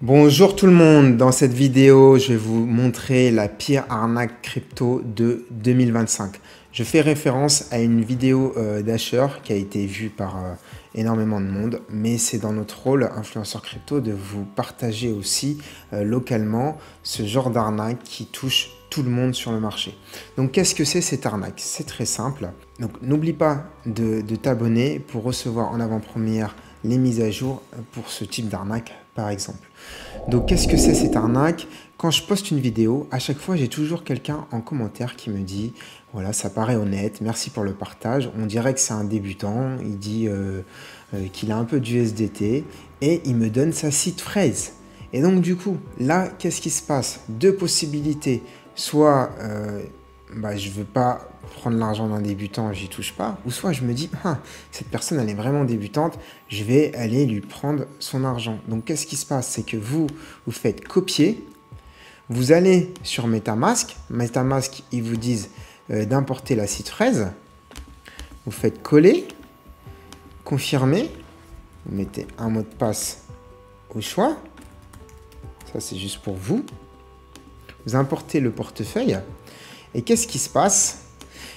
Bonjour tout le monde, dans cette vidéo je vais vous montrer la pire arnaque crypto de 2025. Je fais référence à une vidéo d'Asher qui a été vue par énormément de monde, mais c'est dans notre rôle influenceur crypto de vous partager aussi localement ce genre d'arnaque qui touche tout le monde sur le marché. Donc qu'est-ce que c'est cette arnaque? C'est très simple. Donc n'oublie pas de t'abonner pour recevoir en avant-première les mises à jour pour ce type d'arnaque par exemple. Donc qu'est-ce que c'est cette arnaque? Quand je poste une vidéo, à chaque fois j'ai toujours quelqu'un en commentaire qui me dit voilà, ça paraît honnête, merci pour le partage, on dirait que c'est un débutant, il dit qu'il a un peu d'USDT et il me donne sa seed phrase. Et donc du coup, là, qu'est-ce qui se passe? Deux possibilités, soit je ne veux pas prendre l'argent d'un débutant, j'y touche pas, ou soit je me dis, ah, cette personne elle est vraiment débutante, je vais aller lui prendre son argent. Donc qu'est-ce qui se passe? C'est que vous faites copier, vous allez sur MetaMask, MetaMask ils vous disent d'importer la seed phrase, vous faites coller, confirmer, vous mettez un mot de passe au choix, ça c'est juste pour vous, vous importez le portefeuille, et qu'est-ce qui se passe?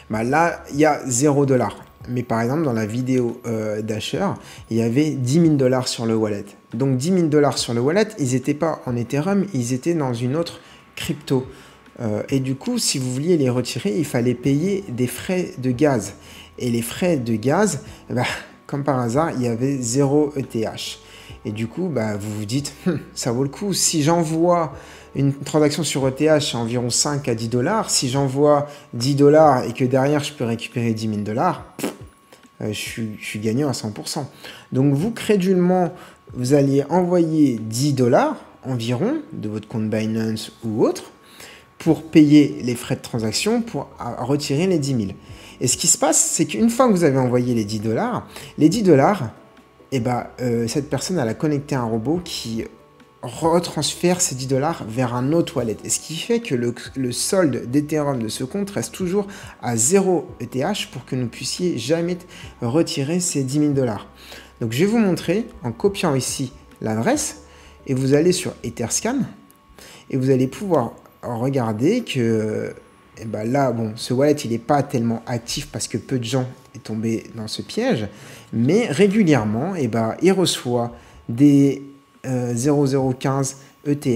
Là, il y a 0$. Mais par exemple, dans la vidéo d'Asher, il y avait 10 000 $ sur le wallet. Donc 10 000 $ sur le wallet, ils n'étaient pas en Ethereum, ils étaient dans une autre crypto. Et du coup, si vous vouliez les retirer, il fallait payer des frais de gaz. Et les frais de gaz, comme par hasard, il y avait 0 ETH. Et du coup, vous vous dites, ça vaut le coup. Si j'envoie une transaction sur ETH à environ 5 à 10 $, si j'envoie 10 $ et que derrière je peux récupérer 10 000 $, je suis gagnant à 100%. Donc vous, crédulement, vous alliez envoyer 10 $ environ de votre compte Binance ou autre pour payer les frais de transaction pour retirer les 10 000. Et ce qui se passe, c'est qu'une fois que vous avez envoyé les 10 $, cette personne elle a connecté un robot qui retransfère ces 10 $ vers un autre wallet. Et ce qui fait que le solde d'Ethereum de ce compte reste toujours à 0 ETH pour que nous puissiez jamais retirer ces 10 000 $. Donc je vais vous montrer en copiant ici l'adresse et vous allez sur Etherscan et vous allez pouvoir regarder que ce wallet il n'est pas tellement actif parce que peu de gens sont tombés dans ce piège, mais régulièrement il reçoit des 0015 ETH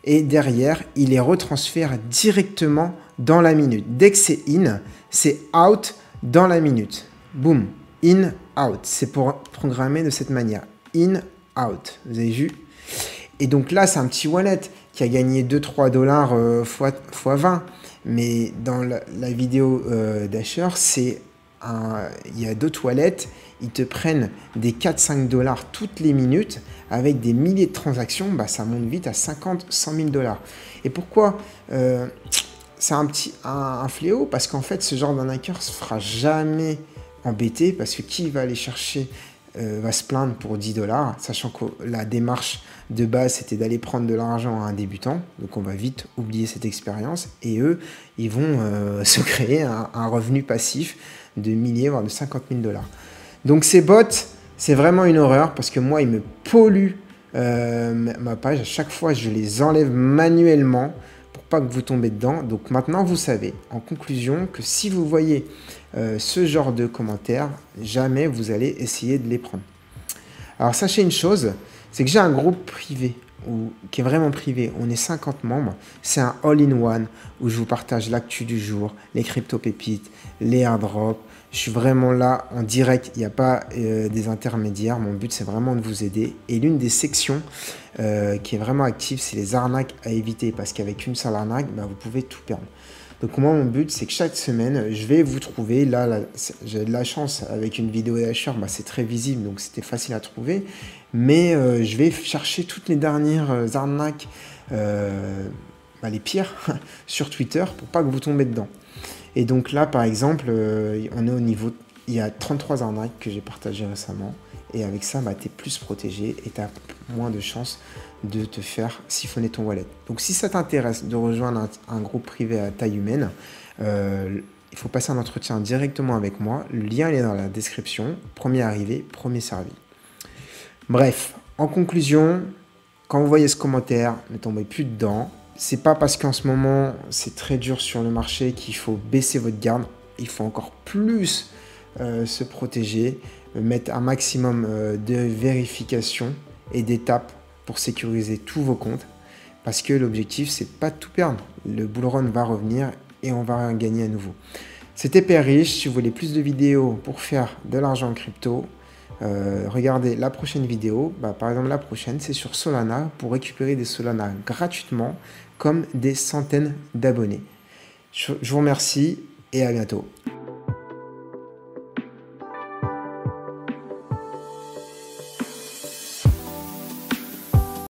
et derrière il les retransfère directement dans la minute. Dès que c'est in, c'est out dans la minute. Boum, in, out. C'est programmé de cette manière. In, out. Vous avez vu? Et donc là, c'est un petit wallet qui a gagné 2-3 $ fois 20. Mais dans la vidéo d'Asher, il y a d'autres wallets, ils te prennent des 4-5 $ toutes les minutes avec des milliers de transactions, ça monte vite à 50-100 000 $. Et pourquoi c'est un fléau? Parce qu'en fait, ce genre d'arnaqueur ne se fera jamais embêter parce que qui va aller chercher va se plaindre pour 10 $, sachant que la démarche de base c'était d'aller prendre de l'argent à un débutant, donc on va vite oublier cette expérience et eux ils vont se créer un revenu passif de milliers voire de 50 000 $. Donc ces bots c'est vraiment une horreur parce que moi ils me polluent ma page, à chaque fois je les enlève manuellement pour pas que vous tombez dedans. Donc maintenant vous savez en conclusion que si vous voyez ce genre de commentaires, jamais vous allez essayer de les prendre. Alors sachez une chose, c'est que j'ai un groupe privé qui est vraiment privé, on est 50 membres, c'est un all-in-one où je vous partage l'actu du jour, les crypto-pépites, les airdrops, je suis vraiment là en direct, il n'y a pas des intermédiaires, mon but c'est vraiment de vous aider. Et l'une des sections qui est vraiment active, c'est les arnaques à éviter, parce qu'avec une seule arnaque, vous pouvez tout perdre. Donc moi mon but c'est que chaque semaine je vais vous trouver, là j'ai de la chance avec une vidéo d'Asher, c'est très visible donc c'était facile à trouver, mais je vais chercher toutes les dernières arnaques, les pires sur Twitter pour pas que vous tombez dedans. Et donc là par exemple on est au niveau, il y a 33 arnaques que j'ai partagées récemment et avec ça tu es plus protégé et tu as moins de chances de te faire siphonner ton wallet. Donc si ça t'intéresse de rejoindre un groupe privé à taille humaine, il faut passer un entretien directement avec moi. Le lien est dans la description. Premier arrivé, premier servi. Bref, en conclusion, Quand vous voyez ce commentaire, ne tombez plus dedans. C'est pas parce qu'en ce moment c'est très dur sur le marché qu'il faut baisser votre garde. Il faut encore plus se protéger, mettre un maximum de vérifications et d'étapes pour sécuriser tous vos comptes. Parce que l'objectif, c'est pas de tout perdre. Le bull run va revenir et on va gagner à nouveau. C'était Père Riche. Si vous voulez plus de vidéos pour faire de l'argent en crypto, regardez la prochaine vidéo. Par exemple, la prochaine, c'est sur Solana pour récupérer des Solana gratuitement comme des centaines d'abonnés. Je vous remercie et à bientôt.